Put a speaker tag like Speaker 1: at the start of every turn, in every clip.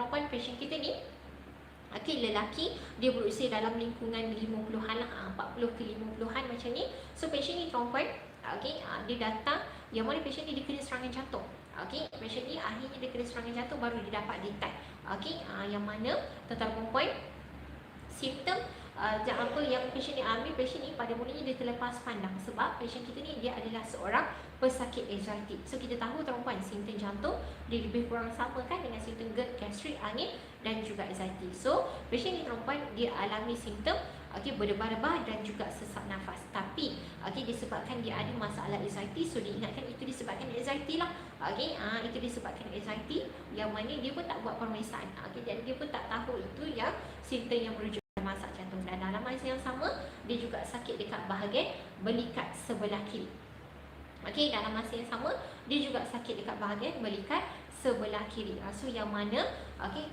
Speaker 1: perempuan pasien kita ni, okey, lelaki dia berusia dalam lingkungan 50-an lah, 40 ke 50-an macam ni. So pasien ni perempuan, okey, dia datang, yang mana pasien ni dia kena serangan jantung. Okey, pasien ni akhirnya dia kena serangan jantung baru dia dapat detect. Okey, yang mana tuan-tuan perempuan, simptom apa yang pasien ni ambil, pasien ni pada mulanya dia terlepas pandang sebab pasien kita ni dia adalah seorang pesakit anxiety. So kita tahu perempuan simptom jantung dia lebih kurang sama kan dengan simptom GERD, gastrik, angin dan juga anxiety. So pasien ni perempuan dia alami simptom berdebar-debar dan juga sesak nafas. Tapi disebabkan dia ada masalah anxiety, so diingatkan itu disebabkan anxiety lah. Itu disebabkan anxiety yang mana dia pun tak buat pemeriksaan. Dan dia pun tak tahu itu yang simptom yang merujuk masalah jantung. Dan dalam masa yang sama dia juga sakit dekat bahagian belikat sebelah kiri. Dalam masa yang sama dia juga sakit dekat bahagian belikat sebelah kiri. So yang mana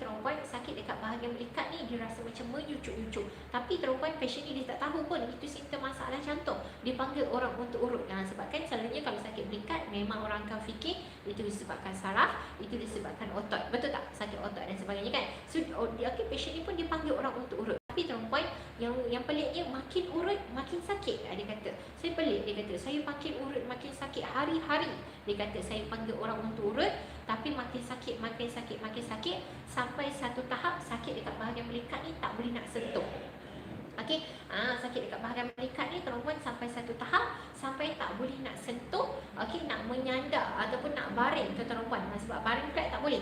Speaker 1: perempuan sakit dekat bahagian belikat ni dia rasa macam menyucuk-nyucuk. Tapi perempuan pasien ni dia tak tahu pun itu simptom masalah jantung. Dia panggil orang untuk urut. Sebabkan selalunya kalau sakit belikat memang orang akan fikir itu disebabkan saraf, itu disebabkan otot. Betul tak? Sakit otot dan sebagainya kan. So pasien ni pun dia panggil orang untuk urut. Tapi perempuan yang peliknya makin urut makin sakit. Dia kata, saya pelik, dia kata, saya makin urut makin sakit hari-hari. Dia kata saya panggil orang untuk urut tapi makin sakit, makin sakit, makin sakit sampai satu tahap sakit dekat bahagian belikat ni tak boleh nak sentuh. Sakit dekat bahagian belikat ni perempuan sampai satu tahap sampai tak boleh nak sentuh, nak menyandar ataupun nak baring tuan-tuan perempuan. Sebab baring flat tak boleh.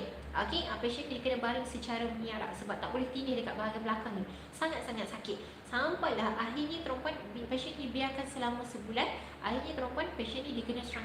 Speaker 1: Pasien dia kena baring secara menyarak sebab tak boleh tindih dekat bahagian belakang ni. Sangat-sangat sakit. Sampailah akhirnya perempuan, pasien dibiarkan selama sebulan. Akhirnya perempuan, pasien ni dia kena serangan